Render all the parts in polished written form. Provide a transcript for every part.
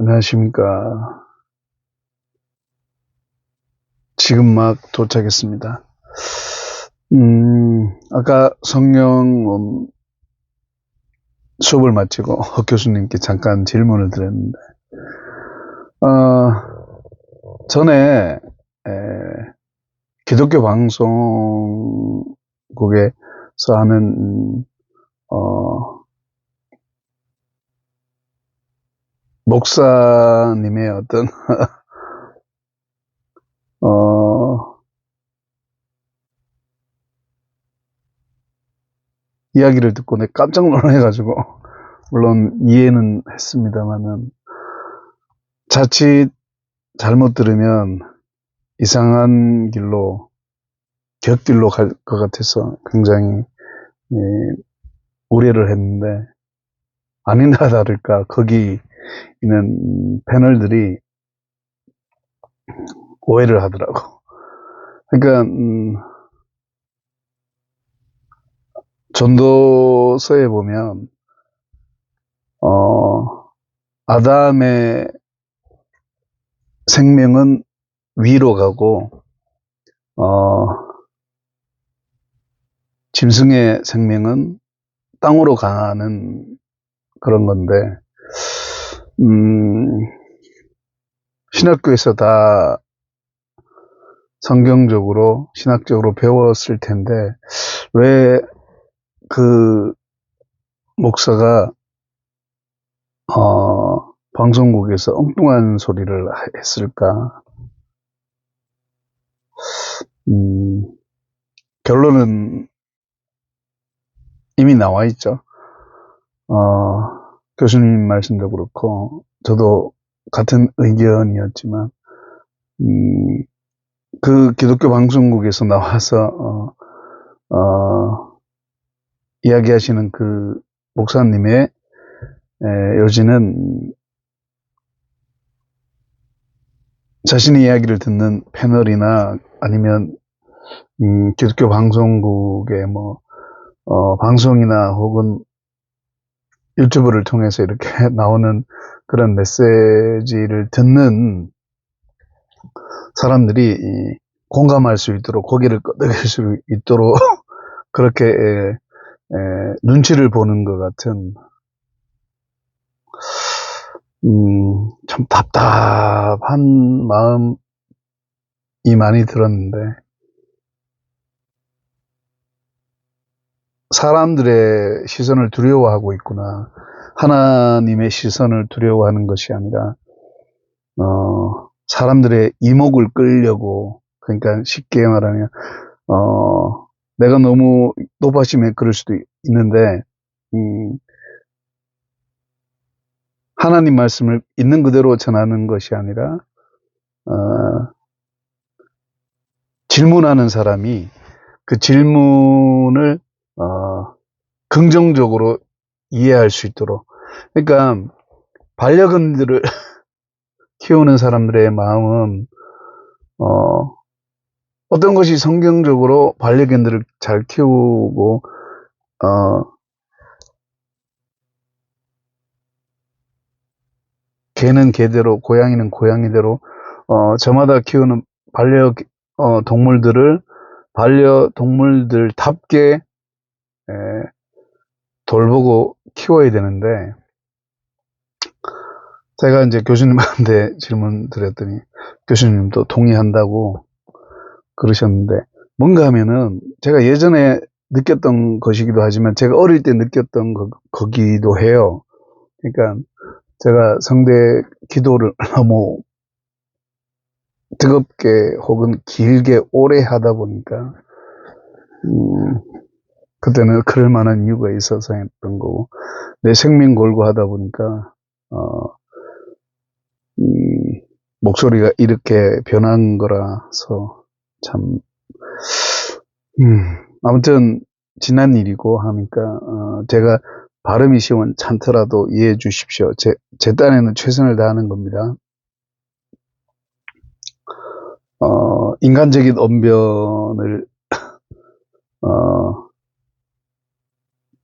안녕하십니까. 지금 막 도착했습니다. 아까 성령 수업을 마치고 허 교수님께 잠깐 질문을 드렸는데, 전에 기독교 방송국에서 하는 목사님의 어떤 이야기를 듣고 내가 깜짝 놀라가지고 물론 이해는 했습니다만은 자칫 잘못 들으면 이상한 길로 곁길로 갈 것 같아서 굉장히 우려를 했는데, 아니나 다를까 거기 있는 패널들이 오해를 하더라고. 그러니까 전도서에 보면 아담의 생명은 위로 가고 짐승의 생명은 땅으로 가는 그런 건데, 신학교에서 다 성경적으로 신학적으로 배웠을 텐데 왜 그 목사가 방송국에서 엉뚱한 소리를 했을까? 결론은 이미 나와 있죠. 교수님 말씀도 그렇고 저도 같은 의견이었지만 그 기독교 방송국에서 나와서 이야기하시는 그 목사님의 요지는 자신의 이야기를 듣는 패널이나 아니면 기독교 방송국의 방송이나 혹은 유튜브를 통해서 이렇게 나오는 그런 메시지를 듣는 사람들이 공감할 수 있도록, 고개를 끄덕일 수 있도록 그렇게 눈치를 보는 것 같은, 참 답답한 마음이 많이 들었는데, 사람들의 시선을 두려워하고 있구나. 하나님의 시선을 두려워하는 것이 아니라 사람들의 이목을 끌려고, 그러니까 쉽게 말하면 내가 너무 높아지면 그럴 수도 있는데 하나님 말씀을 있는 그대로 전하는 것이 아니라 질문하는 사람이 그 질문을 긍정적으로 이해할 수 있도록, 그러니까 반려견들을 키우는 사람들의 마음은 어떤 것이 성경적으로 반려견들을 잘 키우고 개는 개대로 고양이는 고양이대로 저마다 키우는 동물들을 반려동물들답게 돌보고 키워야 되는데, 제가 이제 교수님한테 질문 드렸더니 교수님도 동의한다고 그러셨는데, 뭔가 하면은 제가 예전에 느꼈던 것이기도 하지만 제가 어릴 때 느꼈던 거기도 해요. 그러니까 제가 성대 기도를 너무 뜨겁게 혹은 길게 오래 하다 보니까 그때는 그럴 만한 이유가 있어서 했던 거고, 내 생명 걸고 하다 보니까 목소리가 이렇게 변한 거라서 참 아무튼 지난 일이고 하니까 제가 발음이 시원찮더라도 이해해 주십시오. 제 딴에는 최선을 다하는 겁니다. 인간적인 언변을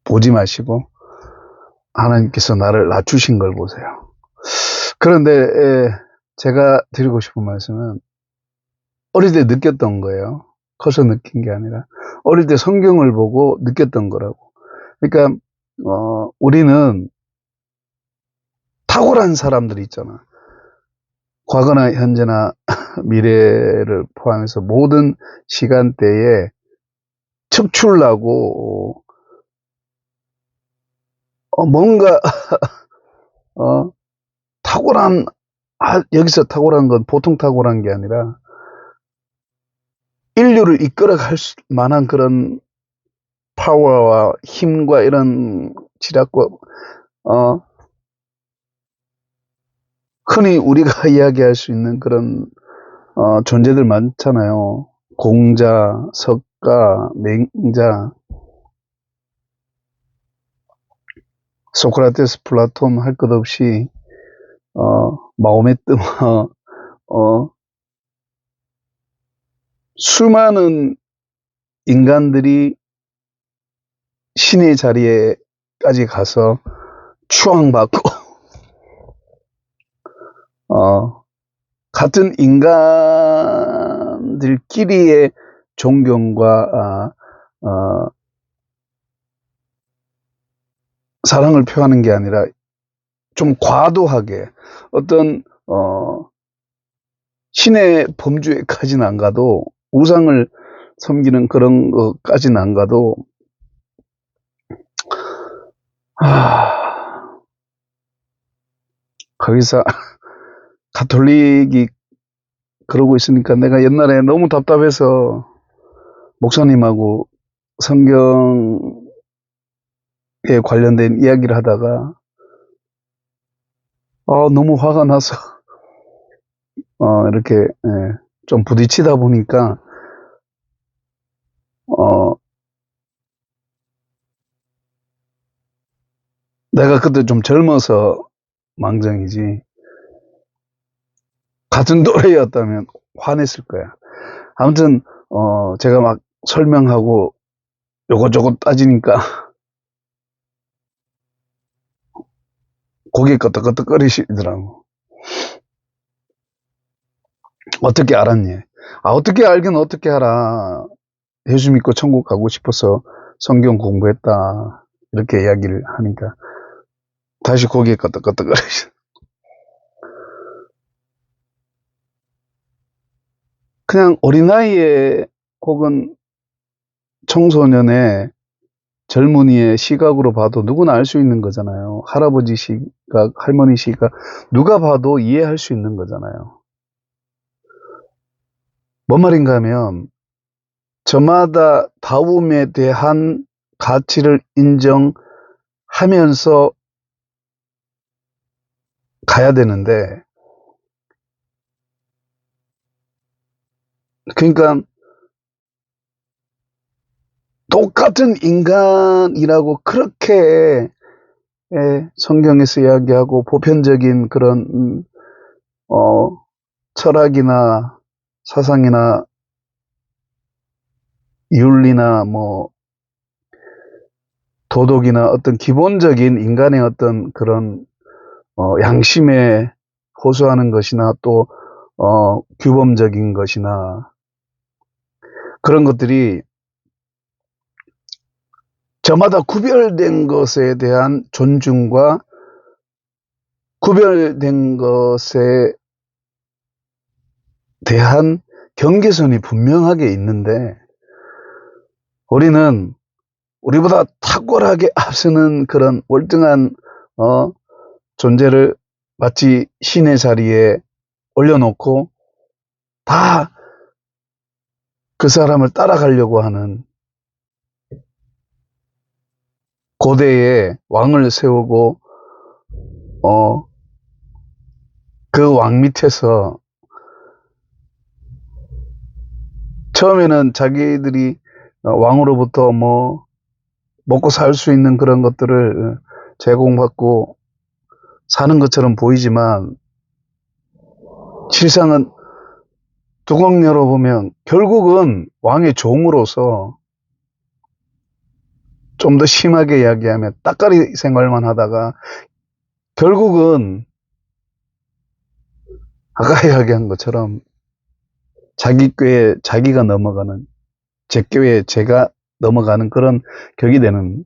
보지 마시고 하나님께서 나를 낮추신 걸 보세요. 그런데 제가 드리고 싶은 말씀은 어릴 때 느꼈던 거예요. 커서 느낀 게 아니라 어릴 때 성경을 보고 느꼈던 거라고. 그러니까 우리는 탁월한 사람들이 있잖아. 과거나 현재나 미래를 포함해서 모든 시간대에 척출나고 뭔가 탁월한 여기서 탁월한 건 보통 탁월한 게 아니라 인류를 이끌어갈 만한 그런 파워와 힘과 이런 지략과 흔히 우리가 이야기할 수 있는 그런 존재들 많잖아요. 공자, 석가, 맹자, 소크라테스, 플라톤 할 것 없이 마호메뜨 수많은 인간들이 신의 자리에까지 가서 추앙받고 같은 인간들끼리의 존경과 사랑을 표하는 게 아니라 좀 과도하게 어떤 신의 범주에까지는 안 가도 우상을 섬기는 그런 것까지는 안 가도 거기서 가톨릭이 그러고 있으니까 내가 옛날에 너무 답답해서 목사님하고 성경에 관련된 이야기를 하다가 너무 화가 나서 이렇게 좀 부딪히다 보니까 내가 그때 좀 젊어서 망정이지 같은 또래였다면 화냈을 거야. 아무튼 제가 막 설명하고 요것저것 따지니까 고개 끄덕끄덕거리시더라고. 어떻게 알았니? 어떻게 알긴 어떻게 알아. 예수 믿고 천국 가고 싶어서 성경 공부했다. 이렇게 이야기를 하니까 다시 고개 끄덕끄덕거리시. 그냥 어린아이의 혹은 청소년의 젊은이의 시각으로 봐도 누구나 알 수 있는 거잖아요. 할아버지 시각, 할머니 시각, 누가 봐도 이해할 수 있는 거잖아요. 뭔 말인가 하면 저마다 다움에 대한 가치를 인정하면서 가야 되는데, 그러니까 똑같은 인간이라고 그렇게 성경에서 이야기하고 보편적인 그런 철학이나 사상이나 윤리나 뭐 도덕이나 어떤 기본적인 인간의 어떤 그런 양심에 호소하는 것이나 또 규범적인 것이나 그런 것들이 저마다 구별된 것에 대한 존중과 구별된 것에 대한 경계선이 분명하게 있는데 우리는 우리보다 탁월하게 앞서는 그런 월등한 존재를 마치 신의 자리에 올려놓고 다 그 사람을 따라가려고 하는 고대의 왕을 세우고 그 왕 밑에서 처음에는 자기들이 왕으로부터 뭐 먹고 살 수 있는 그런 것들을 제공받고 사는 것처럼 보이지만 실상은 뚜껑 열어보면 결국은 왕의 종으로서 좀 더 심하게 이야기하면 따까리 생활만 하다가 결국은 아까 이야기한 것처럼 자기 꾀에 자기가 넘어가는, 제 꾀에 제가 넘어가는 그런 격이 되는,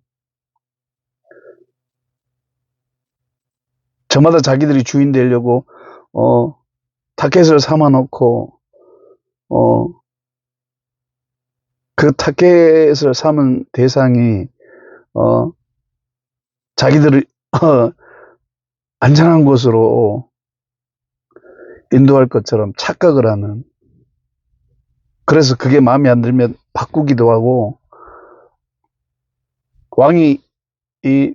저마다 자기들이 주인 되려고 타켓을 삼아놓고 그 타켓을 삼은 대상이 자기들을 안전한 곳으로 인도할 것처럼 착각을 하는, 그래서 그게 마음에 안 들면 바꾸기도 하고, 왕이 이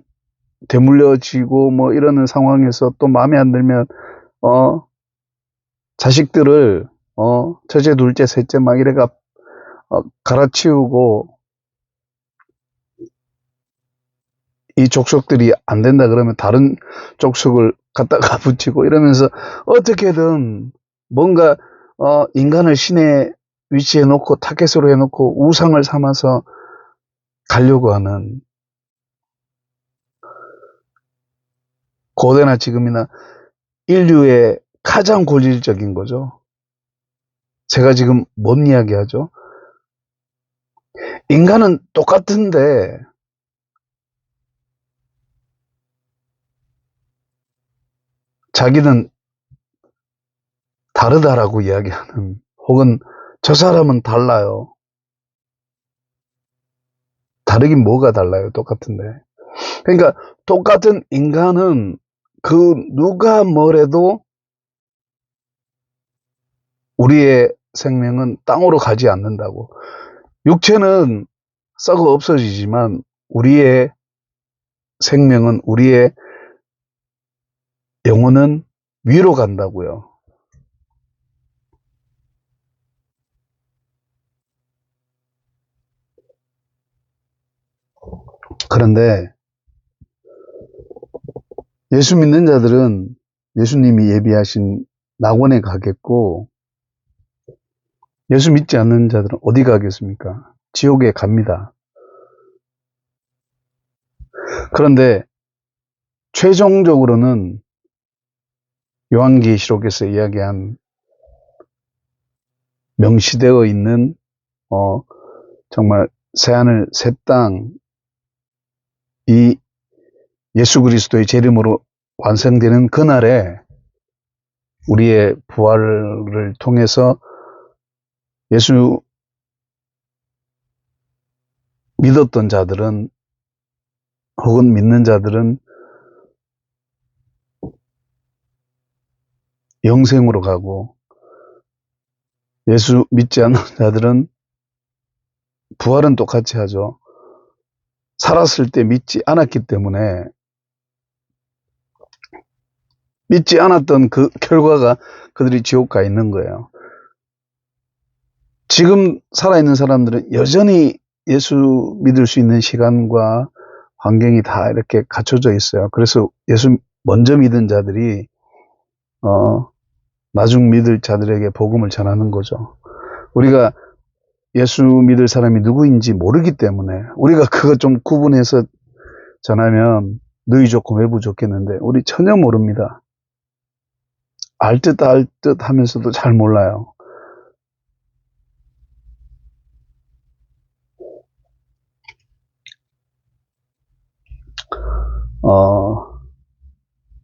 되물려지고 뭐 이러는 상황에서 또 마음에 안 들면 자식들을 첫째 둘째 셋째 막 이래가 갈아치우고, 이 족속들이 안 된다 그러면 다른 족속을 갖다가 붙이고 이러면서 어떻게든 뭔가 인간을 신의 위치에 놓고 타겟으로 해놓고 우상을 삼아서 가려고 하는, 고대나 지금이나 인류의 가장 고질적인 거죠. 제가 지금 뭔 이야기 하죠? 인간은 똑같은데 자기는 다르다라고 이야기하는, 혹은 저 사람은 달라요. 다르긴 뭐가 달라요? 똑같은데. 그러니까 똑같은 인간은 그 누가 뭐래도 우리의 생명은 땅으로 가지 않는다고. 육체는 썩어 없어지지만 우리의 생명은, 우리의 영혼은 위로 간다고요. 그런데 예수 믿는 자들은 예수님이 예비하신 낙원에 가겠고, 예수 믿지 않는 자들은 어디 가겠습니까? 지옥에 갑니다. 그런데 최종적으로는 요한계시록에서 이야기한 명시되어 있는 정말 새하늘 새 땅, 이 예수 그리스도의 재림으로 완성되는 그날에 우리의 부활을 통해서 예수 믿었던 자들은, 혹은 믿는 자들은 영생으로 가고, 예수 믿지 않는 자들은 부활은 똑같이 하죠. 살았을 때 믿지 않았기 때문에 믿지 않았던 그 결과가 그들이 지옥 가 있는 거예요. 지금 살아있는 사람들은 여전히 예수 믿을 수 있는 시간과 환경이 다 이렇게 갖춰져 있어요. 그래서 예수 먼저 믿은 자들이 나중 믿을 자들에게 복음을 전하는 거죠. 우리가 예수 믿을 사람이 누구인지 모르기 때문에, 우리가 그거 좀 구분해서 전하면 너희 좋고 외부 좋겠는데 우리 전혀 모릅니다. 알 듯 하면서도 잘 몰라요.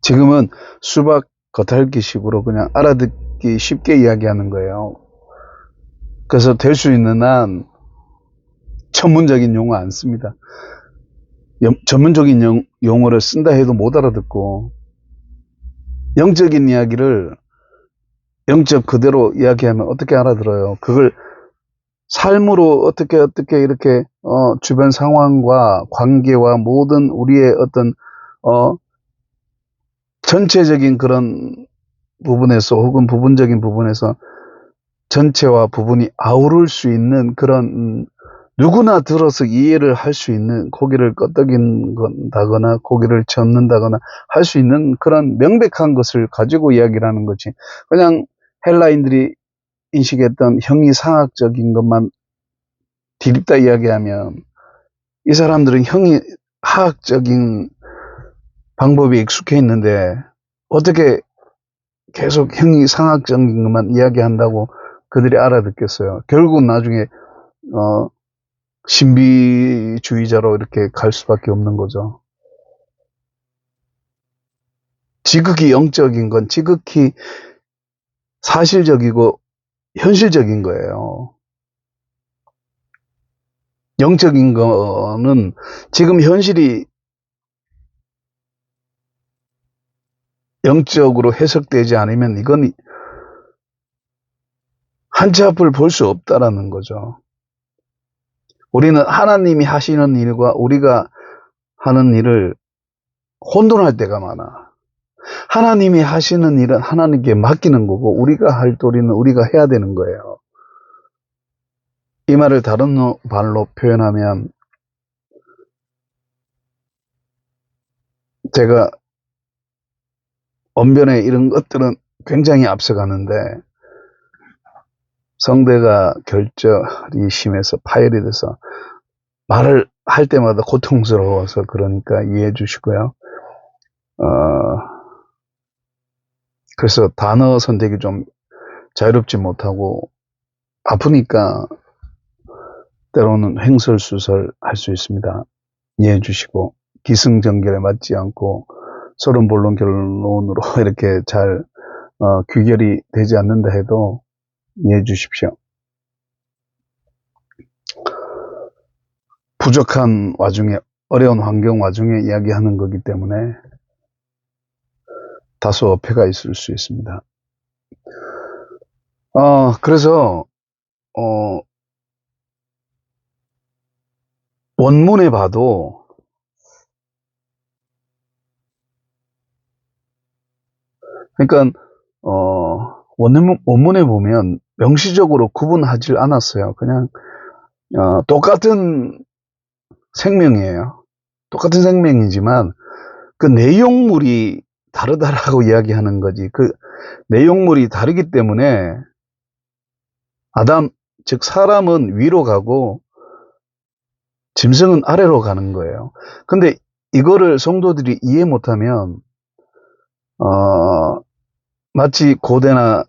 지금은 수박 겉핥기식으로 그냥 알아듣기 쉽게 이야기하는 거예요. 그래서 될 수 있는 한 전문적인 용어 안 씁니다. 전문적인 용어를 쓴다 해도 못 알아듣고, 영적인 이야기를 영적 그대로 이야기하면 어떻게 알아들어요? 그걸 삶으로 어떻게 이렇게 주변 상황과 관계와 모든 우리의 어떤 전체적인 그런 부분에서, 혹은 부분적인 부분에서 전체와 부분이 아우를 수 있는 그런, 누구나 들어서 이해를 할 수 있는, 고기를 끄덕인다거나 고기를 젓는다거나 할 수 있는 그런 명백한 것을 가지고 이야기를 하는 거지, 그냥 헬라인들이 인식했던 형이상학적인 것만 디립다 이야기하면 이 사람들은 형이하학적인 방법에 익숙해 있는데 어떻게 계속 형이상학적인 것만 이야기한다고 그들이 알아듣겠어요. 결국은 나중에 신비주의자로 이렇게 갈 수밖에 없는 거죠. 지극히 영적인 건 지극히 사실적이고 현실적인 거예요. 영적인 거는 지금 현실이 영적으로 해석되지 않으면 이건 한치 앞을 볼 수 없다라는 거죠. 우리는 하나님이 하시는 일과 우리가 하는 일을 혼돈할 때가 많아. 하나님이 하시는 일은 하나님께 맡기는 거고 우리가 할 도리는 우리가 해야 되는 거예요. 이 말을 다른 말로 표현하면 제가 언변에 이런 것들은 굉장히 앞서가는데 성대가 결절이 심해서 파열이 돼서 말을 할 때마다 고통스러워서 그러니까 이해해 주시고요. 그래서 단어 선택이 좀 자유롭지 못하고 아프니까 때로는 횡설수설 할 수 있습니다. 이해해 주시고 기승전결에 맞지 않고 서론본론 결론으로 이렇게 잘 귀결이 되지 않는다 해도 이해해 주십시오. 부족한 와중에 어려운 환경 와중에 이야기하는 거기 때문에 다소 어폐가 있을 수 있습니다. 그래서 원문에 봐도 그러니까 원문에 보면 명시적으로 구분하지 않았어요. 그냥 똑같은 생명이에요. 똑같은 생명이지만 그 내용물이 다르다라고 이야기하는 거지. 그 내용물이 다르기 때문에 아담, 즉 사람은 위로 가고 짐승은 아래로 가는 거예요. 근데 이거를 성도들이 이해 못하면 마치 고대나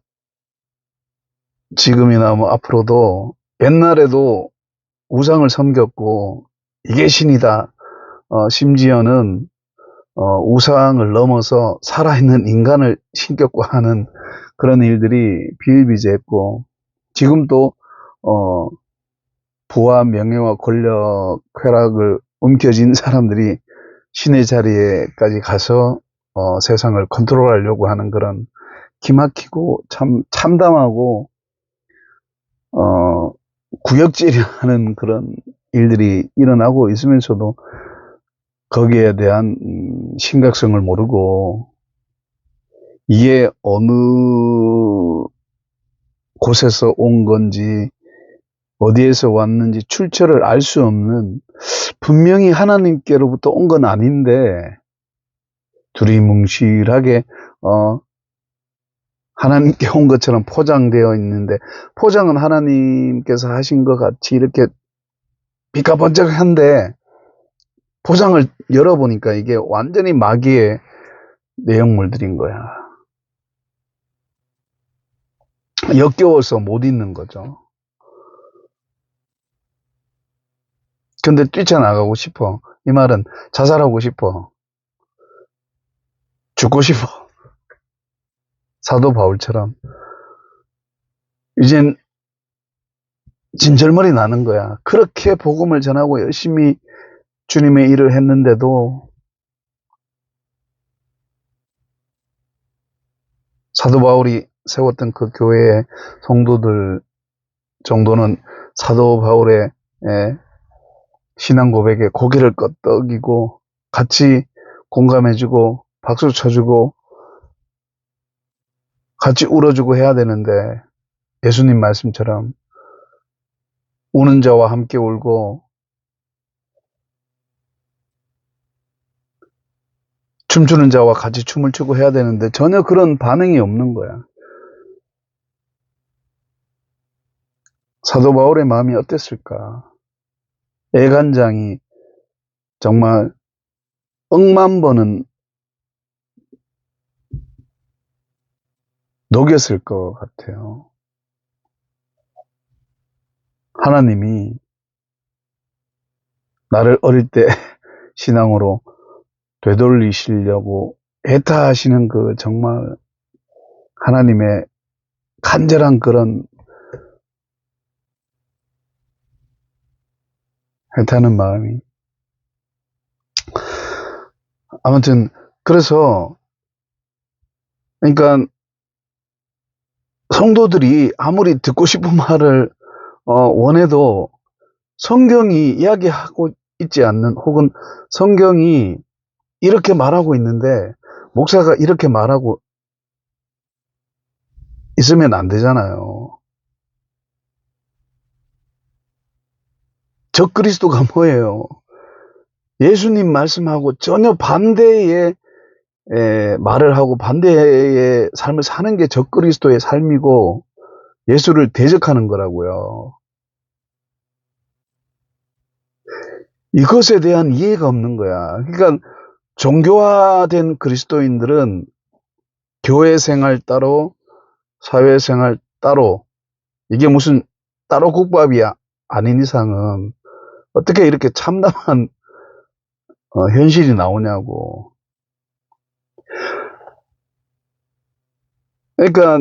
지금이나 뭐 앞으로도 옛날에도 우상을 섬겼고 이게 신이다. 심지어는 우상을 넘어서 살아있는 인간을 신격고 하는 그런 일들이 비일비재했고 지금도 부와 명예와 권력, 쾌락을 움켜쥔 사람들이 신의 자리에까지 가서 세상을 컨트롤하려고 하는 그런 기막히고 참 참담하고 구역질하는 그런 일들이 일어나고 있으면서도 거기에 대한 심각성을 모르고 이게 어느 곳에서 온 건지 어디에서 왔는지 출처를 알 수 없는 분명히 하나님께로부터 온 건 아닌데 두리뭉실하게 하나님께 온 것처럼 포장되어 있는데 포장은 하나님께서 하신 것 같이 이렇게 비까번쩍한데 포장을 열어보니까 이게 완전히 마귀의 내용물들인 거야. 역겨워서 못 읽는 거죠. 근데 뛰쳐나가고 싶어. 이 말은 자살하고 싶어. 죽고 싶어. 사도 바울처럼. 이젠 진절머리 나는 거야. 그렇게 복음을 전하고 열심히 주님의 일을 했는데도 사도 바울이 세웠던 그 교회의 성도들 정도는 사도 바울의 신앙 고백에 고개를 끄덕이고 같이 공감해주고 박수 쳐주고 같이 울어주고 해야 되는데 예수님 말씀처럼 우는 자와 함께 울고 춤추는 자와 같이 춤을 추고 해야 되는데 전혀 그런 반응이 없는 거야. 사도 바울의 마음이 어땠을까? 애간장이 정말 억만 번은 녹였을 것 같아요. 하나님이 나를 어릴 때 신앙으로 되돌리시려고 애타하시는 그 정말 하나님의 간절한 그런 애타는 마음이, 아무튼 그래서 그러니까 성도들이 아무리 듣고 싶은 말을 원해도 성경이 이야기하고 있지 않는, 혹은 성경이 이렇게 말하고 있는데 목사가 이렇게 말하고 있으면 안 되잖아요. 적그리스도가 뭐예요? 예수님 말씀하고 전혀 반대의 말을 하고 반대의 삶을 사는 게 적그리스도의 삶이고 예수를 대적하는 거라고요. 이것에 대한 이해가 없는 거야. 그러니까 종교화된 그리스도인들은 교회 생활 따로, 사회 생활 따로, 이게 무슨 따로 국밥이 아닌 이상은 어떻게 이렇게 참담한 현실이 나오냐고. 그러니까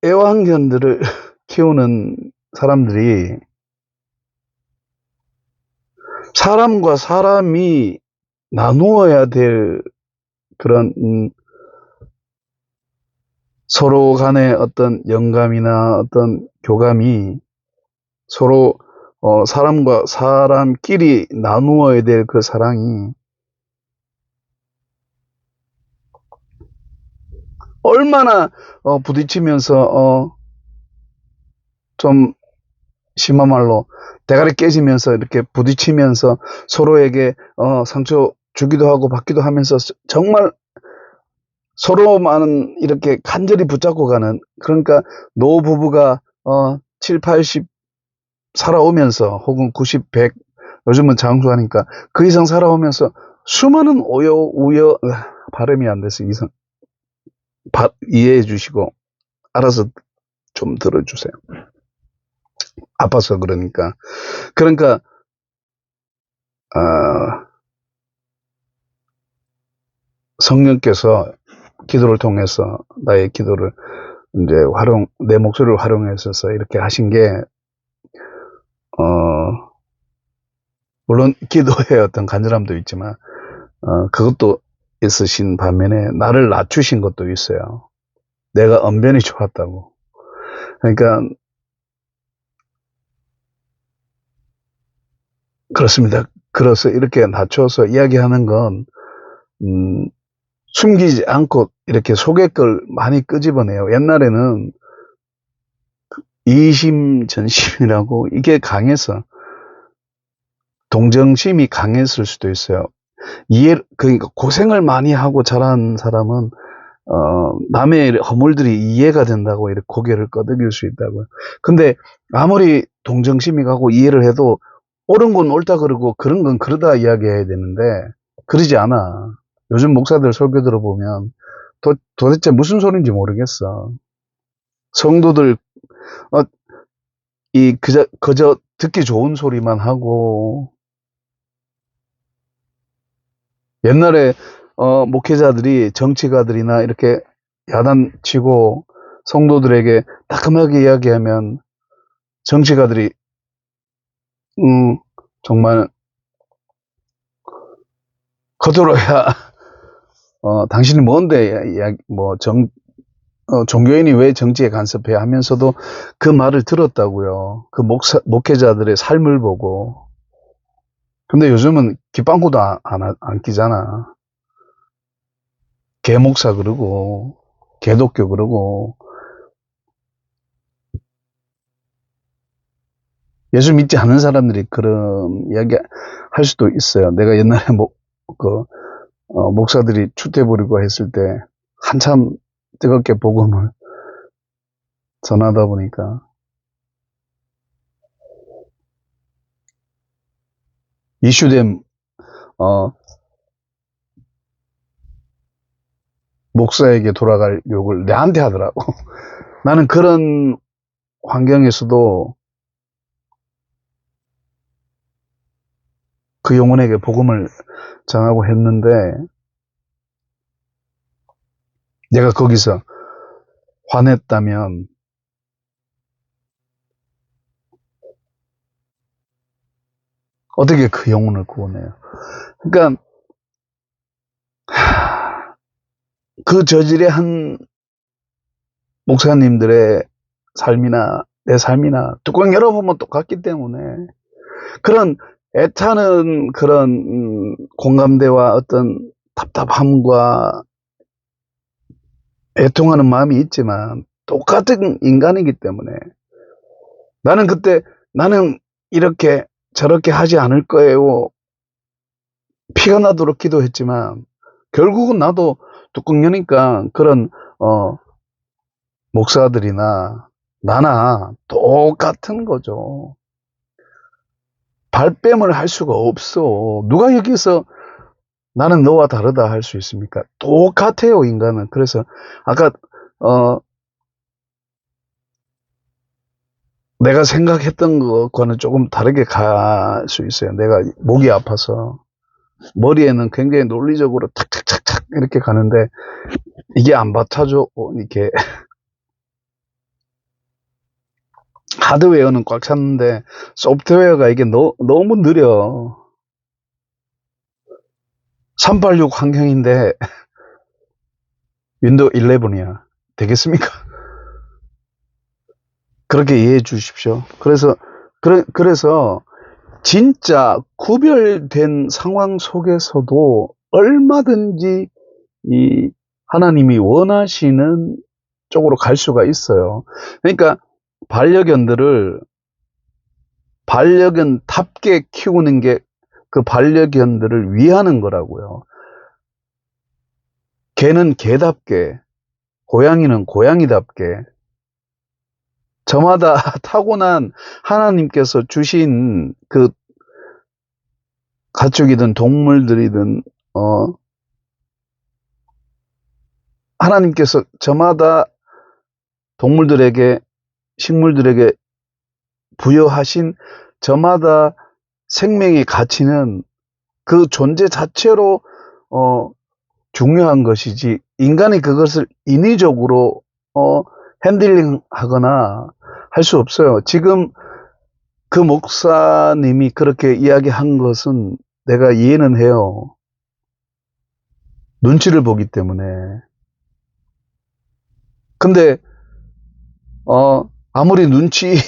애완견들을 키우는 사람들이 사람과 사람이 나누어야 될 그런 서로 간의 어떤 영감이나 어떤 교감이 서로 사람과 사람끼리 나누어야 될 그 사랑이 얼마나 부딪히면서 좀 심한 말로 대가리 깨지면서 이렇게 부딪히면서 서로에게 상처 주기도 하고 받기도 하면서 정말 서로만 이렇게 간절히 붙잡고 가는, 그러니까 노부부가 7, 80 살아오면서, 혹은 90, 100, 요즘은 장수하니까 그 이상 살아오면서 수많은 우여 발음이 안 돼서 이해해 주시고 알아서 좀 들어주세요. 아파서 그러니까. 그러니까 성령께서 기도를 통해서 나의 기도를 이제 내 목소리를 활용해서 이렇게 하신 게, 물론 기도에 어떤 간절함도 있지만, 그것도 있으신 반면에 나를 낮추신 것도 있어요. 내가 언변이 좋았다고. 그러니까, 그렇습니다. 그래서 이렇게 낮춰서 이야기하는 건, 숨기지 않고 이렇게 속의 걸 많이 끄집어내요. 옛날에는 이심전심이라고 이게 강해서, 동정심이 강했을 수도 있어요. 그러니까 고생을 많이 하고 자란 사람은 남의 허물들이 이해가 된다고 이렇게 고개를 끄덕일 수 있다고요. 근데 아무리 동정심이 가고 이해를 해도 옳은 건 옳다 그러고 그런 건 그러다 이야기해야 되는데 그러지 않아. 요즘 목사들 설교 들어보면 도대체 무슨 소리인지 모르겠어. 성도들 그저 듣기 좋은 소리만 하고, 옛날에 목회자들이 정치가들이나 이렇게 야단치고 성도들에게 따끔하게 이야기하면 정치가들이 정말 거들어야 당신이 뭔데 종교인이 왜 정치에 간섭해 하면서도 그 말을 들었다고요. 그 목회자들의 삶을 보고. 근데 요즘은 깃방구도 안 끼잖아. 개목사 그러고 개독교 그러고. 예수 믿지 않는 사람들이 그런 이야기 할 수도 있어요. 내가 옛날에 목사들이 추태 부리고 했을 때 한참 뜨겁게 복음을 전하다 보니까 이슈된 목사에게 돌아갈 욕을 내한테 하더라고. 나는 그런 환경에서도 그 영혼에게 복음을 전하고 했는데, 내가 거기서 화냈다면 어떻게 그 영혼을 구원해요? 그러니까 그 저질의 한 목사님들의 삶이나 내 삶이나 뚜껑 열어보면 똑같기 때문에, 그런 애타는 그런 공감대와 어떤 답답함과 애통하는 마음이 있지만 똑같은 인간이기 때문에, 나는 그때 나는 이렇게 저렇게 하지 않을 거예요, 피가 나도록 기도했지만 결국은 나도 뚜껑 여니까 그런 목사들이나 나나 똑같은 거죠. 발뺌을 할 수가 없어. 누가 여기서 나는 너와 다르다 할 수 있습니까? 똑같아요, 인간은. 그래서 아까 내가 생각했던 것과는 조금 다르게 갈 수 있어요. 내가 목이 아파서 머리에는 굉장히 논리적으로 탁탁탁탁 이렇게 가는데 이게 안 받쳐줘. 이렇게 하드웨어는 꽉 찼는데 소프트웨어가 이게 너무 느려. 386 환경인데 윈도우 11이야. 되겠습니까? 그렇게 이해해 주십시오. 그래서 진짜 구별된 상황 속에서도 얼마든지 이 하나님이 원하시는 쪽으로 갈 수가 있어요. 그러니까 반려견들을 반려견답게 키우는 게 그 반려견들을 위하는 거라고요. 개는 개답게, 고양이는 고양이답게, 저마다 타고난 하나님께서 주신 그 가축이든 동물들이든 하나님께서 저마다 동물들에게, 식물들에게 부여하신 저마다 생명의 가치는 그 존재 자체로 중요한 것이지, 인간이 그것을 인위적으로 핸들링하거나 할 수 없어요. 지금 그 목사님이 그렇게 이야기한 것은 내가 이해는 해요. 눈치를 보기 때문에. 근데 아무리 눈치를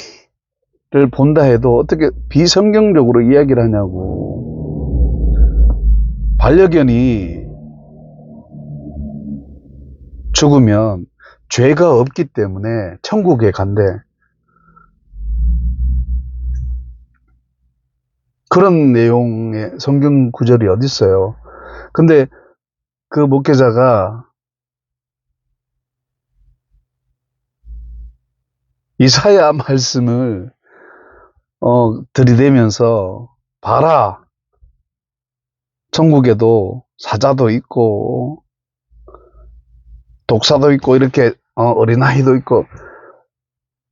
본다 해도 어떻게 비성경적으로 이야기를 하냐고. 반려견이 죽으면 죄가 없기 때문에 천국에 간대. 그런 내용의 성경 구절이 어디 있어요? 근데 그 목회자가 이사야 말씀을 들이대면서, 봐라, 천국에도 사자도 있고 독사도 있고 이렇게 어린아이도 있고,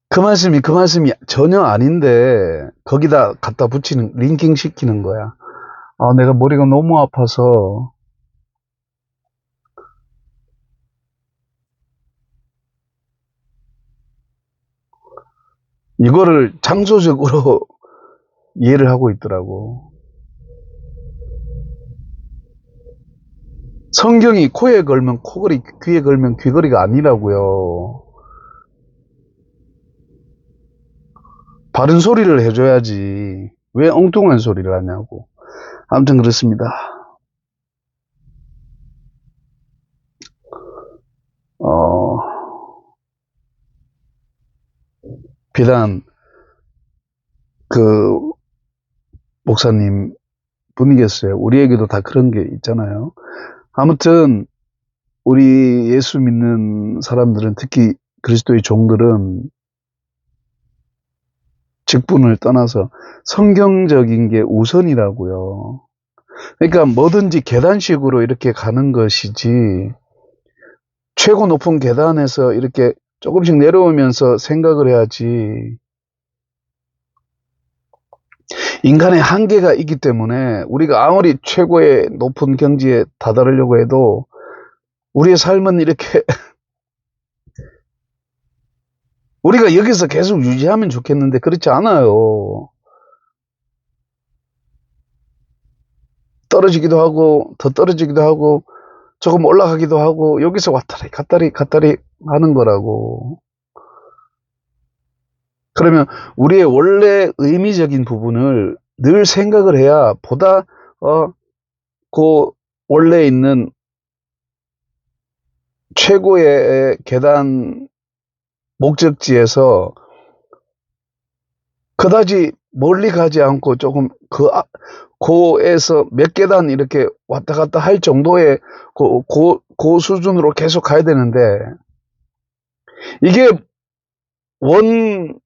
그 말씀이 전혀 아닌데 거기다 갖다 붙이는, 링킹 시키는 거야. 내가 머리가 너무 아파서 이거를 창조적으로 이해를 하고 있더라고. 성경이 코에 걸면 코걸이, 귀에 걸면 귀걸이가 아니라고요. 바른 소리를 해줘야지 왜 엉뚱한 소리를 하냐고. 아무튼 그렇습니다. 비단 그 목사님 분이겠어요. 우리에게도 다 그런 게 있잖아요. 아무튼 우리 예수 믿는 사람들은, 특히 그리스도의 종들은 직분을 떠나서 성경적인 게 우선이라고요. 그러니까 뭐든지 계단식으로 이렇게 가는 것이지, 최고 높은 계단에서 이렇게 조금씩 내려오면서 생각을 해야지. 인간의 한계가 있기 때문에 우리가 아무리 최고의 높은 경지에 다다르려고 해도 우리의 삶은 이렇게 우리가 여기서 계속 유지하면 좋겠는데 그렇지 않아요. 떨어지기도 하고 더 떨어지기도 하고 조금 올라가기도 하고 여기서 왔다리 갔다리 하는 거라고. 그러면 우리의 원래 의미적인 부분을 늘 생각을 해야 보다 그 원래 있는 최고의 계단 목적지에서 그다지 멀리 가지 않고 조금 고에서 몇 계단 이렇게 왔다 갔다 할 정도의 그 수준으로 계속 가야 되는데 이게 원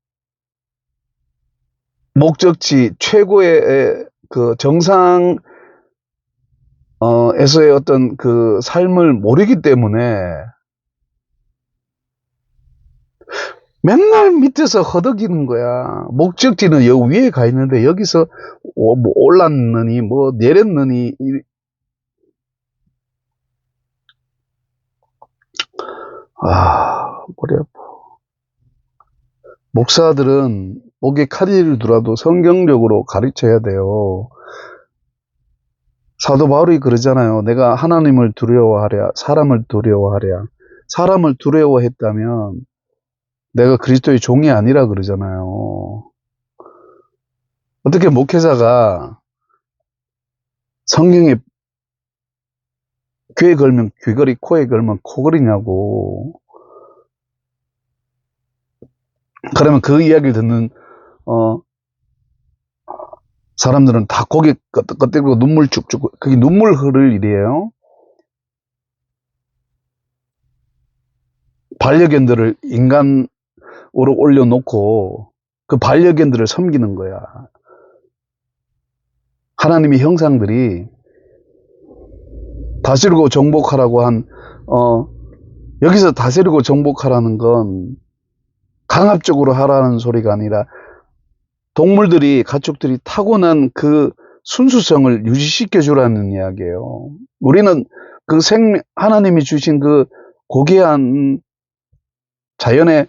목적지 최고의 그 정상 에서의 어떤 그 삶을 모르기 때문에 맨날 밑에서 허덕이는 거야. 목적지는 여기 위에 가 있는데 여기서 뭐 올랐느니 뭐 내렸느니. 머리 아파. 목사들은 목에 칼을 두라도 성경적으로 가르쳐야 돼요. 사도 바울이 그러잖아요. 내가 하나님을 두려워하랴, 사람을 두려워하랴. 사람을 두려워했다면 내가 그리스도의 종이 아니라 그러잖아요. 어떻게 목회자가 성경에 귀에 걸면 귀걸이, 코에 걸면 코걸이냐고. 그러면 그 이야기를 듣는 사람들은 다 고개 끄덕끄덕고 눈물 쭉쭉, 그게 눈물 흐를 일이에요. 반려견들을 인간으로 올려놓고 그 반려견들을 섬기는 거야. 하나님의 형상들이 다스리고 정복하라고 한 여기서 다스리고 정복하라는 건 강압적으로 하라는 소리가 아니라 동물들이, 가축들이 타고난 그 순수성을 유지시켜 주라는 이야기예요. 우리는 그 하나님이 주신 그 고귀한 자연의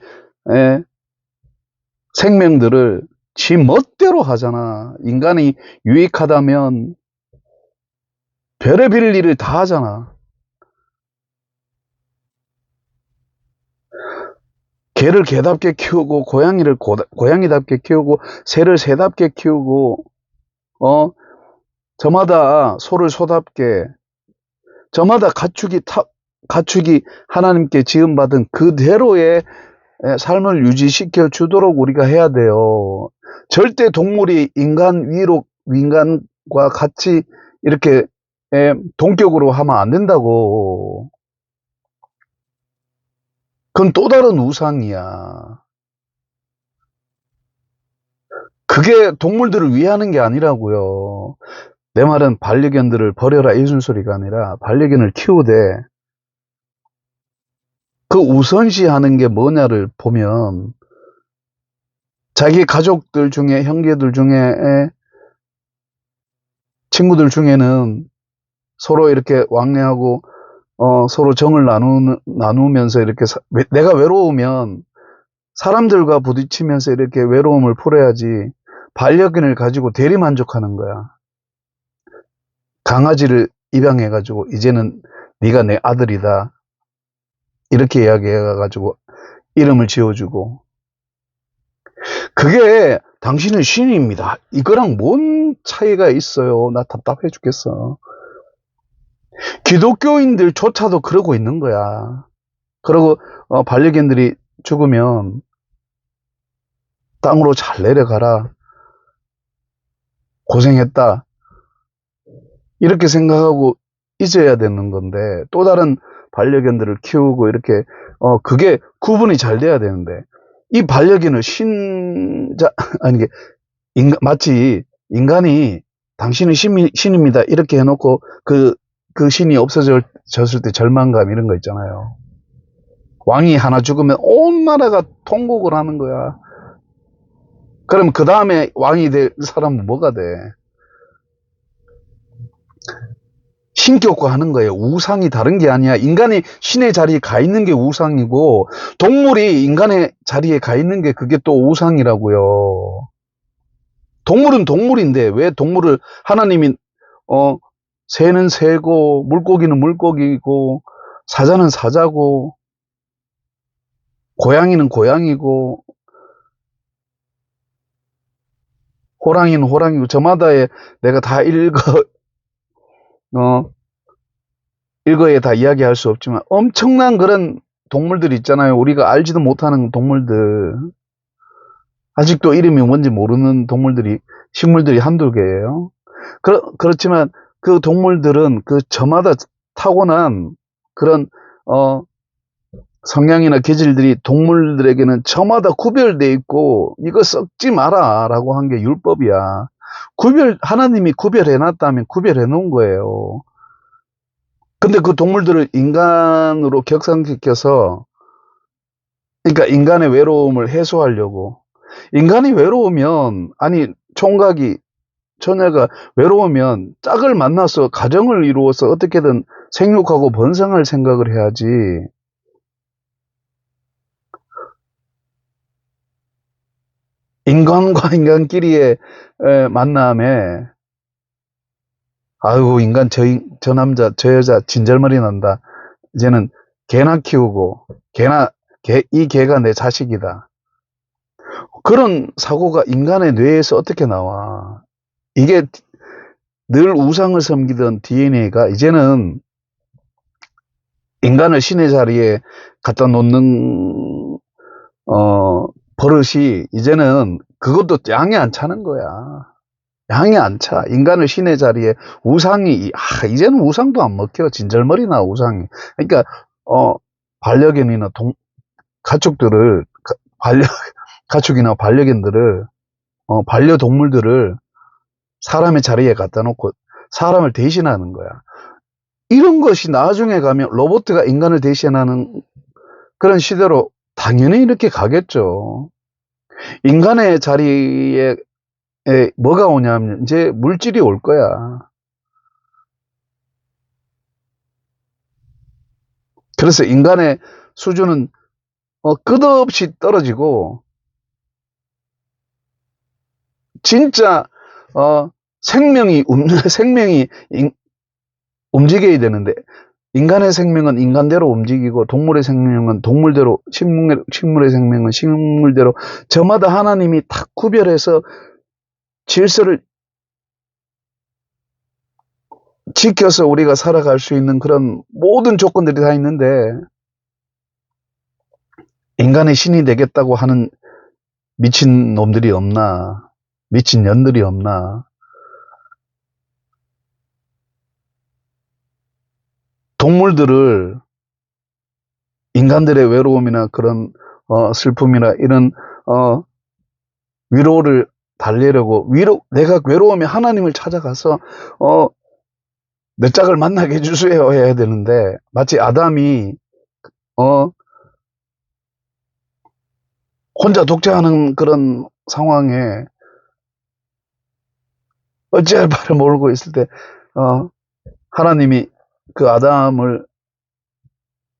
생명들을 지 멋대로 하잖아. 인간이 유익하다면 별의별 일을 다 하잖아. 개를 개답게 키우고, 고양이를 고양이답게 키우고, 새를 새답게 키우고, 저마다 소를 소답게, 저마다 가축이 하나님께 지음받은 그대로의 삶을 유지시켜 주도록 우리가 해야 돼요. 절대 동물이 인간과 같이 이렇게 동격으로 하면 안 된다고. 그건 또 다른 우상이야. 그게 동물들을 위하는 게 아니라고요. 내 말은 반려견들을 버려라 이런 소리가 아니라 반려견을 키우되 그 우선시하는 게 뭐냐를 보면 자기 가족들 중에, 형제들 중에, 친구들 중에는 서로 이렇게 왕래하고 서로 정을 나누면서 이렇게 내가 외로우면 사람들과 부딪히면서 이렇게 외로움을 풀어야지 반려견을 가지고 대리만족하는 거야. 강아지를 입양해가지고 이제는 네가 내 아들이다 이렇게 이야기해가지고 이름을 지어주고 그게 당신은 신입니다. 이거랑 뭔 차이가 있어요. 나 답답해 죽겠어. 기독교인들조차도 그러고 있는 거야. 그리고 반려견들이 죽으면 땅으로 잘 내려가라. 고생했다. 이렇게 생각하고 잊어야 되는 건데 또 다른 반려견들을 키우고 이렇게 그게 구분이 잘 돼야 되는데 이 반려견을 마치 인간이 당신은 신입니다 이렇게 해놓고 그 신이 없어졌을 때 절망감 이런 거 있잖아요. 왕이 하나 죽으면 온 나라가 통곡을 하는 거야. 그럼 그 다음에 왕이 될 사람은 뭐가 돼? 신격화 하는 거예요. 우상이 다른 게 아니야. 인간이 신의 자리에 가 있는 게 우상이고, 동물이 인간의 자리에 가 있는 게 그게 또 우상이라고요. 동물은 동물인데, 왜 동물을 하나님이, 새는 새고, 물고기는 물고기고, 사자는 사자고, 고양이는 고양이고, 호랑이는 호랑이고, 저마다의 내가 다 일거에 다 이야기할 수 없지만 엄청난 그런 동물들 있잖아요. 우리가 알지도 못하는 동물들. 아직도 이름이 뭔지 모르는 동물들이, 식물들이 한두 개예요. 그렇지만 그 동물들은 그 저마다 타고난 그런 성향이나 기질들이 동물들에게는 저마다 구별돼 있고, 이거 썩지 마라 라고 한 게 율법이야. 하나님이 구별해 놨다면 구별해 놓은 거예요. 근데 그 동물들을 인간으로 격상시켜서, 그러니까 인간의 외로움을 해소하려고. 인간이 외로우면, 아니, 총각이, 처녀가 외로우면 짝을 만나서 가정을 이루어서 어떻게든 생육하고 번성할 생각을 해야지. 인간과 인간끼리의 만남에, 아이고, 인간, 저 남자, 저 여자, 진절머리 난다. 이제는 개나 키우고, 이 개가 내 자식이다. 그런 사고가 인간의 뇌에서 어떻게 나와? 이게 늘 우상을 섬기던 DNA가 이제는 인간을 신의 자리에 갖다 놓는, 버릇이 이제는 그것도 양이 안 차는 거야. 양이 안 차. 인간을 신의 자리에 이제는 우상도 안 먹혀. 진절머리나 우상이. 그러니까, 반려견이나 가축들을, 가축이나 반려견들을, 반려동물들을 사람의 자리에 갖다 놓고 사람을 대신하는 거야. 이런 것이 나중에 가면 로봇가 인간을 대신하는 그런 시대로 당연히 이렇게 가겠죠. 인간의 자리에 뭐가 오냐면 이제 물질이 올 거야. 그래서 인간의 수준은 끝없이 떨어지고, 진짜 생명이 움직여야 되는데, 인간의 생명은 인간대로 움직이고, 동물의 생명은 동물대로, 식물의 생명은 식물대로, 저마다 하나님이 딱 구별해서 질서를 지켜서 우리가 살아갈 수 있는 그런 모든 조건들이 다 있는데, 인간의 신이 되겠다고 하는 미친 놈들이 없나? 미친 년들이 없나? 동물들을 인간들의 외로움이나 그런 슬픔이나 이런 위로를 달래려고, 내가 외로우면 하나님을 찾아가서 내 짝을 만나게 해주세요 해야 되는데, 마치 아담이 혼자 독재하는 그런 상황에 어찌할 바를 모르고 있을 때 하나님이 그 아담을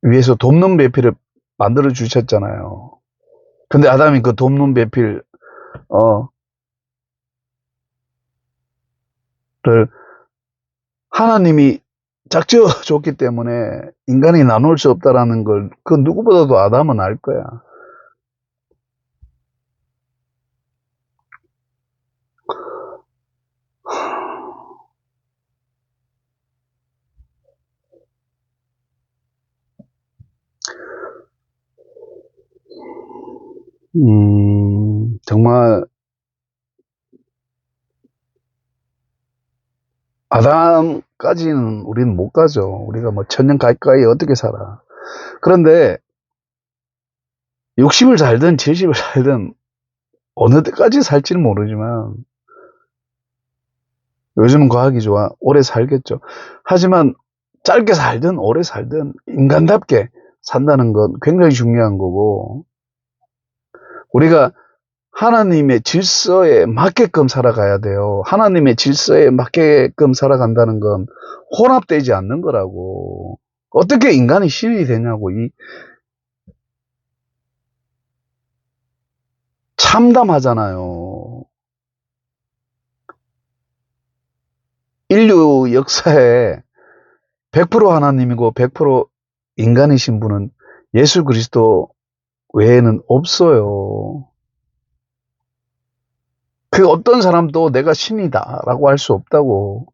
위해서 돕는 배필을 만들어 주셨잖아요. 근데 아담이 그 돕는 배필 를 하나님이 작지어 줬기 때문에 인간이 나눌 수 없다라는 걸 그 누구보다도 아담은 알 거야. 정말 아담까지는 우리는 못 가죠. 우리가 뭐 천년 가까이 어떻게 살아. 그런데 60을 살든 70을 살든 어느 때까지 살지는 모르지만, 요즘은 과학이 좋아. 오래 살겠죠. 하지만 짧게 살든 오래 살든 인간답게 산다는 건 굉장히 중요한 거고, 우리가 하나님의 질서에 맞게끔 살아가야 돼요. 하나님의 질서에 맞게끔 살아간다는 건 혼합되지 않는 거라고. 어떻게 인간이 신이 되냐고. 이 참담하잖아요. 인류 역사에 100% 하나님이고 100% 인간이신 분은 예수 그리스도 외에는 없어요. 그 어떤 사람도 내가 신이다 라고 할 수 없다고.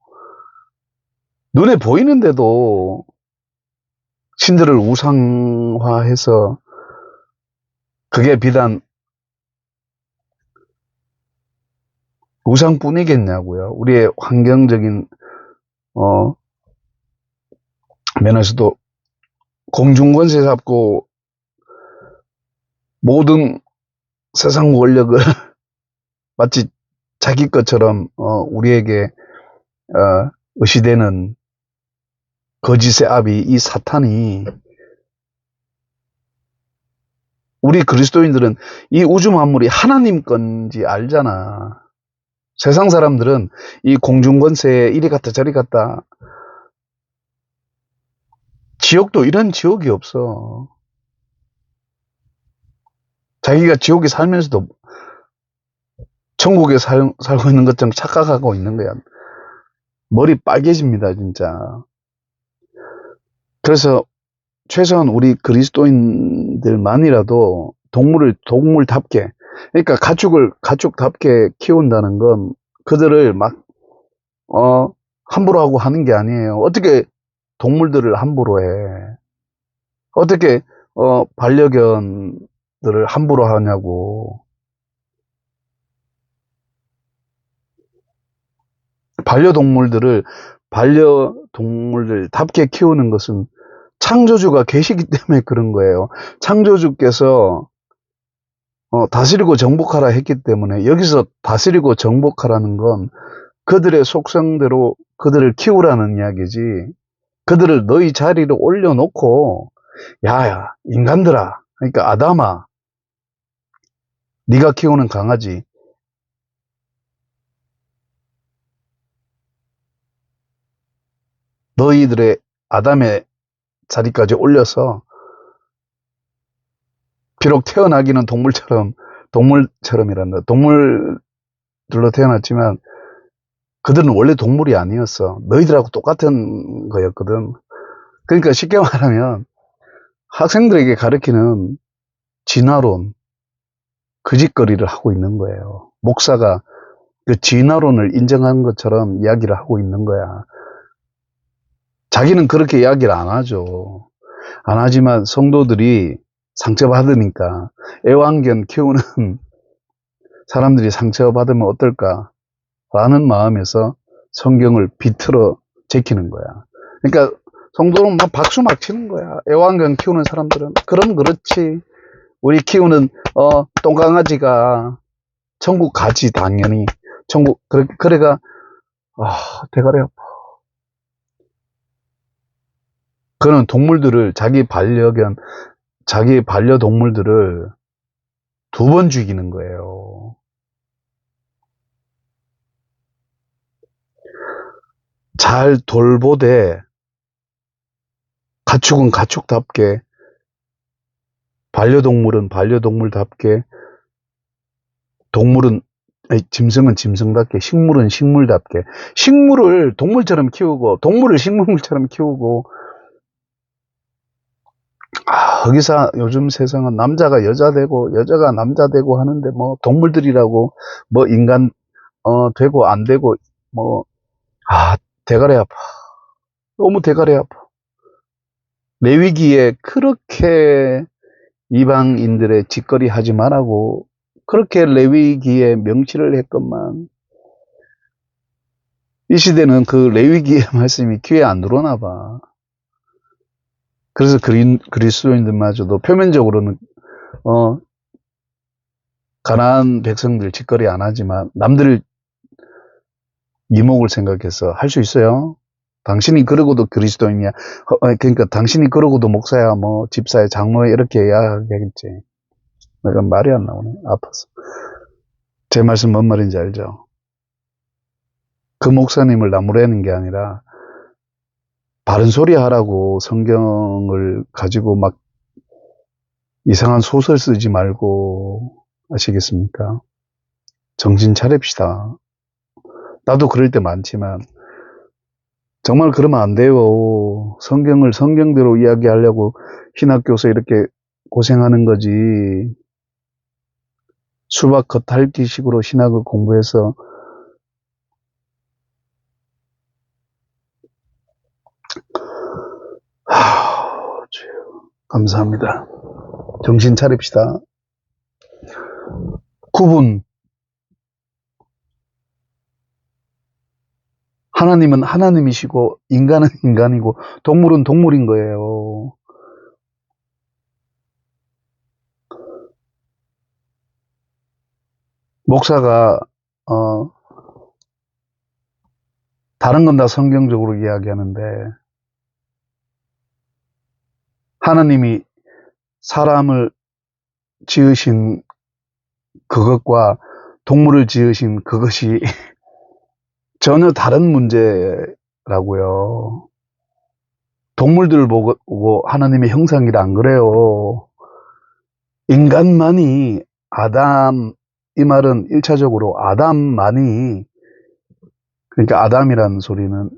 눈에 보이는데도 신들을 우상화해서 그게 비단 우상뿐이겠냐고요. 우리의 환경적인 면에서도 공중권세 잡고 모든 세상 권력을 마치 자기 것처럼 우리에게 의시되는 거짓의 아비 이 사탄이, 우리 그리스도인들은 이 우주 만물이 하나님 건지 알잖아. 세상 사람들은 이 공중권세에 이리 갔다 저리 갔다, 지옥도 이런 지옥이 없어. 자기가 지옥에 살면서도 천국에 살고 있는 것처럼 착각하고 있는 거야. 머리 빨개집니다, 진짜. 그래서 최소한 우리 그리스도인들만이라도 동물을 동물답게, 그러니까 가축을 가축답게 키운다는 건 그들을 막 함부로 하고 하는 게 아니에요. 어떻게 동물들을 함부로 해? 어떻게 반려견들을 함부로 하냐고. 반려동물들답게 키우는 것은 창조주가 계시기 때문에 그런 거예요. 창조주께서 다스리고 정복하라 했기 때문에, 여기서 다스리고 정복하라는 건 그들의 속성대로 그들을 키우라는 이야기지, 그들을 너희 자리로 올려놓고 야 인간들아, 그러니까 아담아, 네가 키우는 강아지 너희들의 아담의 자리까지 올려서, 비록 태어나기는 동물처럼이란다. 동물들로 태어났지만 그들은 원래 동물이 아니었어. 너희들하고 똑같은 거였거든. 그러니까 쉽게 말하면 학생들에게 가르치는 진화론, 그 짓거리를 하고 있는 거예요. 목사가 그 진화론을 인정한 것처럼 이야기를 하고 있는 거야. 자기는 그렇게 이야기를 안 하죠. 안 하지만 성도들이 상처받으니까, 애완견 키우는 사람들이 상처받으면 어떨까 라는 마음에서 성경을 비틀어 제키는 거야. 그러니까 성도는 막 박수 막 치는 거야. 애완견 키우는 사람들은 그럼 그렇지, 우리 키우는 똥강아지가 천국 가지 당연히. 천국 그래가 대가리 아파. 그는 동물들을, 자기 반려동물들을 2번 죽이는 거예요. 잘 돌보되 가축은 가축답게, 반려동물은 반려동물답게, 짐승은 짐승답게, 식물은 식물답게. 식물을 동물처럼 키우고 동물을 식물처럼 키우고. 거기서 요즘 세상은 남자가 여자 되고 여자가 남자 되고 하는데, 뭐 동물들이라고 뭐 인간 되고 안 되고, 뭐 대가리 아파. 너무 대가리 아파. 레위기에 그렇게 이방인들의 짓거리 하지 말라고 그렇게 레위기에 명시를 했건만, 이 시대는 그 레위기의 말씀이 귀에 안 들어오나 봐. 그래서 그리스도인들마저도 표면적으로는 가난한 백성들 짓거리 안 하지만 남들 이목을 생각해서 할 수 있어요. 당신이 그러고도 그리스도인이야. 그러니까 당신이 그러고도 목사야, 뭐 집사야, 장로야 이렇게 이야기하겠지. 내가 말이 안 나오네. 아파서. 제 말씀 뭔 말인지 알죠? 그 목사님을 나무라는 게 아니라 바른 소리 하라고 성경을 가지고 막 이상한 소설 쓰지 말고, 아시겠습니까? 정신 차립시다. 나도 그럴 때 많지만 정말 그러면 안 돼요. 성경을 성경대로 이야기하려고 신학교에서 이렇게 고생하는 거지. 수박 겉핥기식으로 신학을 공부해서 주여, 감사합니다. 정신 차립시다. 9분. 하나님은 하나님이시고 인간은 인간이고 동물은 동물인 거예요. 목사가 다른 건 다 성경적으로 이야기하는데 하나님이 사람을 지으신 그것과 동물을 지으신 그것이 전혀 다른 문제라고요. 동물들을 보고 하나님의 형상이라 안 그래요. 인간만이 아담, 이 말은 1차적으로 아담만이, 그러니까 아담이라는 소리는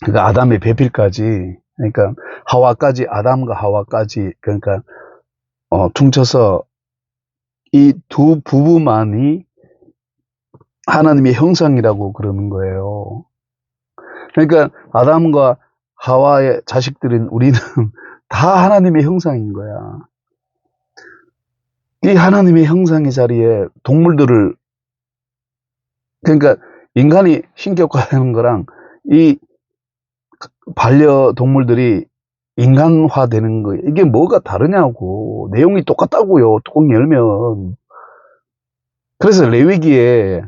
그러니까 아담의 배필까지, 그러니까 하와까지, 아담과 하와까지, 그러니까 퉁쳐서 이 두 부부만이 하나님의 형상이라고 그러는 거예요. 그러니까 아담과 하와의 자식들인 우리는 다 하나님의 형상인 거야. 이 하나님의 형상의 자리에 동물들을, 그러니까 인간이 신격화하는 거랑 이 반려동물들이 인간화되는 거, 이게 뭐가 다르냐고. 내용이 똑같다고요. 뚜껑 열면. 그래서 레위기에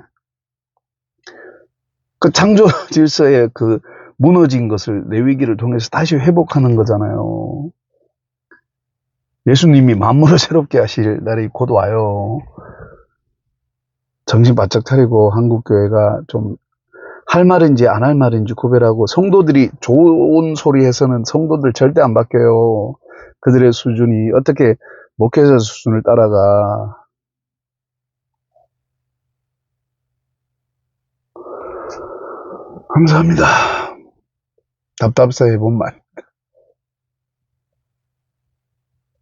그 창조 질서의 그 무너진 것을 레위기를 통해서 다시 회복하는 거잖아요. 예수님이 만물을 새롭게 하실 날이 곧 와요. 정신 바짝 차리고 한국교회가 좀 할 말인지 안 할 말인지 구별하고, 성도들이 좋은 소리 해서는 성도들 절대 안 바뀌어요. 그들의 수준이 어떻게 목회자 수준을 따라가. 감사합니다. 답답사의 본 말.